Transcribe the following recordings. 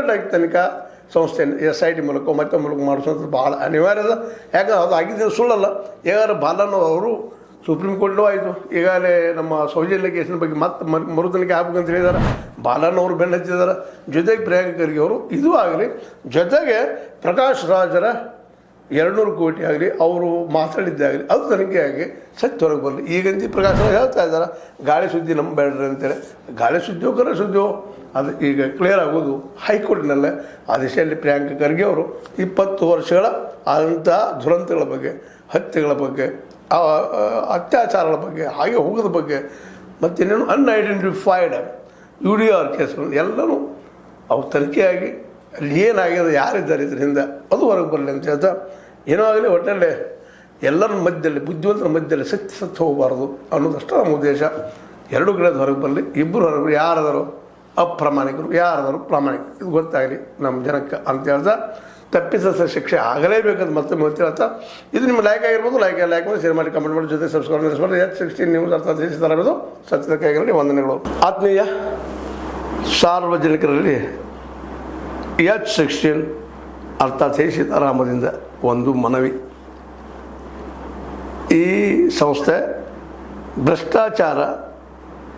ಇಮ್ಮಿಡಿಯೇಟಾಗಿ ತನಿಖಾ ಸಂಸ್ಥೆಯನ್ನು SIT ಮೂಲಕ ಮತ್ತೆ ಮೂಲಕ ಮಾಡಿಸುವಂಥದ್ದು ಭಾಳ ಅನಿವಾರ್ಯ ಅದ. ಯಾಕಂದ್ರೆ ಅದು ಆಗಿದ್ದು ಸುಳ್ಳಲ್ಲ. ಈಗಾಗಲೇ ಬಾಲನ್ ಅವರು ಸುಪ್ರೀಂ ಕೋರ್ಟ್ನೂ ಆಯಿತು, ಈಗಾಗಲೇ ನಮ್ಮ ಸೌಜನ್ಯ ಕೇಸಿನ ಬಗ್ಗೆ ಮತ್ತೆ ಮರುತನಿಖೆ ಆಗ್ಬೇಕಂತ ಹೇಳಿದ್ದಾರೆ. ಬಾಲನ್ ಅವರು ಬೆನ್ನು ಹಚ್ಚಿದ್ದಾರೆ, ಜೊತೆಗೆ ಪ್ರಿಯಾಂಕ ಖರ್ಗೆ ಅವರು ಇದು ಆಗಲಿ, ಜೊತೆಗೆ ಪ್ರಕಾಶ್ ರಾಜರ 200 ಕೋಟಿ ಆಗಲಿ ಅವರು ಮಾತಾಡಿದ್ದಾಗಲಿ ಅದು ತನಿಖೆ ಆಗಿ ಸತ್ಯ ಹೊರಗೆ ಬರಲಿ. ಈಗಂತ ಪ್ರಕಾಶ್ ರಾಜ್ ಹೇಳ್ತಾ ಇದ್ದಾರೆ ಗಾಳಿ ಸುದ್ದಿ ನಂಬಬೇಡ್ರಿ ಅಂತೇಳಿ. ಗಾಳಿ ಸುದ್ದಿಯೋ ಕರೆ ಸುದ್ದಿಯೋ ಅದು ಈಗ ಕ್ಲಿಯರ್ ಆಗೋದು ಹೈಕೋರ್ಟ್ನಲ್ಲೇ. ಆ ದಿಶೆಯಲ್ಲಿ ಪ್ರಿಯಾಂಕ ಖರ್ಗೆ ಅವರು 20 ವರ್ಷಗಳ ಆದಂಥ ದುರಂತಗಳ ಬಗ್ಗೆ, ಹತ್ಯೆಗಳ ಬಗ್ಗೆ, ಅತ್ಯಾಚಾರಗಳ ಬಗ್ಗೆ, ಹಾಗೆ ಹೋಗೋದ ಬಗ್ಗೆ, ಮತ್ತಿನ್ನೇನು ಅನ್ಐಡೆಂಟಿಫೈಡ್ UDR ಕೇಸ್ಗಳು ಎಲ್ಲನೂ ಅವು ತನಿಖೆಯಾಗಿ ಅಲ್ಲಿ ಏನಾಗಿದೆ, ಯಾರಿದ್ದಾರೆ ಇದರಿಂದ ಅದು ಹೊರಗೆ ಬರಲಿ ಅಂತ ಹೇಳ್ತಾ, ಏನೋ ಆಗಲಿ ಒಟ್ಟಲ್ಲಿ ಎಲ್ಲರ ಮಧ್ಯದಲ್ಲಿ, ಬುದ್ಧಿವಂತರ ಮಧ್ಯದಲ್ಲಿ ಸತ್ತು ಹೋಗಬಾರ್ದು ಅನ್ನೋದಷ್ಟೇ ನಮ್ಮ ಉದ್ದೇಶ. ಎರಡು ಕಡೆದು ಹೊರಗೆ ಬರಲಿ, ಇಬ್ಬರು ಹೊರಗೆ ಯಾರಾದರೂ ಅಪ್ರಾಮಾಣಿಕರು, ಯಾರಾದರೂ ಪ್ರಾಮಾಣಿಕರು, ಇದು ಗೊತ್ತಾಗಲಿ ನಮ್ಮ ಜನಕ್ಕೆ ಅಂತ ಹೇಳ್ತಾ, ತಪ್ಪಿಸ ಶಿಕ್ಷೆ ಆಗಲೇಬೇಕಂತ ಮತ್ತೊಮ್ಮೆ ಹೇಳ್ತಾ, ಇದು ನಿಮ್ಮ ಲೈಕ್ ಆಗಿರ್ಬೋದು. ಲೈಕ್ ಮಾಡಿ, ಶೇರ್ ಮಾಡಿ, ಕಮೆಂಟ್ ಮಾಡಿ, ಜೊತೆ ಸಬ್ಸ್ಕ್ರೈಬ್ ಮಾಡಿ. H16 ನ್ಯೂಸ್ ಅರ್ಥಾತ್ ದೇಶದ ಸತ್ಯದ ಕೈಗಳಲ್ಲಿ ವಂದನೆಗಳು. ಆತ್ಮೀಯ ಸಾರ್ವಜನಿಕರಲ್ಲಿ H16 ಅರ್ಥಾತ್ ಸೀತಾರಾಮದಿಂದ ಒಂದು ಮನವಿ. ಈ ಸಂಸ್ಥೆ ಭ್ರಷ್ಟಾಚಾರ,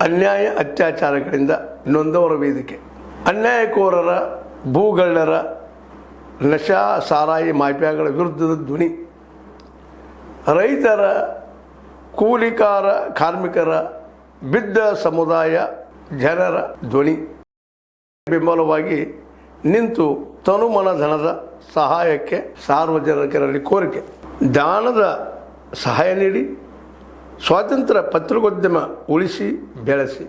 ಅನ್ಯಾಯ, ಅತ್ಯಾಚಾರಗಳಿಂದ ನೊಂದವರ ವೇದಿಕೆ. ಅನ್ಯಾಯಕೋರರ, ಭೂಗಳ್ಳರ, ನಶಾ ಸಾರಾಯಿ ಮಾಫಿಯಾಗಳ ವಿರುದ್ಧದ ಧ್ವನಿ. ರೈತರ, ಕೂಲಿಕಾರ, ಕಾರ್ಮಿಕರ, ಬಿದ್ದ ಸಮುದಾಯ ಜನರ ಧ್ವನಿ ಬೆಂಬಲವಾಗಿ ನಿಂತು ತನುಮನ ಧನದ ಸಹಾಯಕ್ಕೆ ಸಾರ್ವಜನಿಕರಲ್ಲಿ ಕೋರಿಕೆ. ದಾನದ ಸಹಾಯ ನೀಡಿ ಸ್ವಾತಂತ್ರ್ಯ ಪತ್ರಿಕೋದ್ಯಮ ಉಳಿಸಿ ಬೆಳೆಸಿ.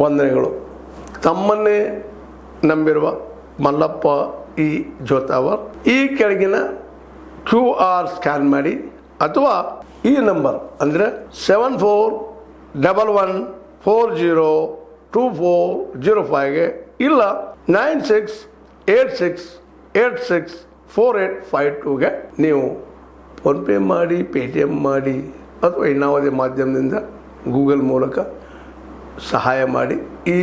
ವಂದನೆಗಳು. ತಮ್ಮನ್ನೇ ನಂಬಿರುವ ಮಲ್ಲಪ್ಪ ಇ ಜೋತಾವರ್. ಈ ಕೆಳಗಿನ QR ಸ್ಕ್ಯಾನ್ ಮಾಡಿ ಅಥವಾ ಈ ನಂಬರ್ ಅಂದರೆ 7411402405ಗೆ ಇಲ್ಲ 9686864852ಗೆ ನೀವು ಫೋನ್ಪೇ ಮಾಡಿ, Paytm ಮಾಡಿ ಅಥವಾ ಇನ್ನಾವುದೇ ಮಾಧ್ಯಮದಿಂದ ಗೂಗಲ್ ಮೂಲಕ ಸಹಾಯ ಮಾಡಿ ಈ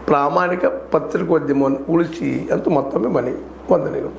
ಪ್ರಾಮಾಣಿಕ ಪತ್ರಿಕೋದ್ಯಮವನ್ನು ಉಳಿಸಿ ಅಂತ ಮತ್ತೊಮ್ಮೆ ಮನವಿ. ವಂದನೆಗಳು.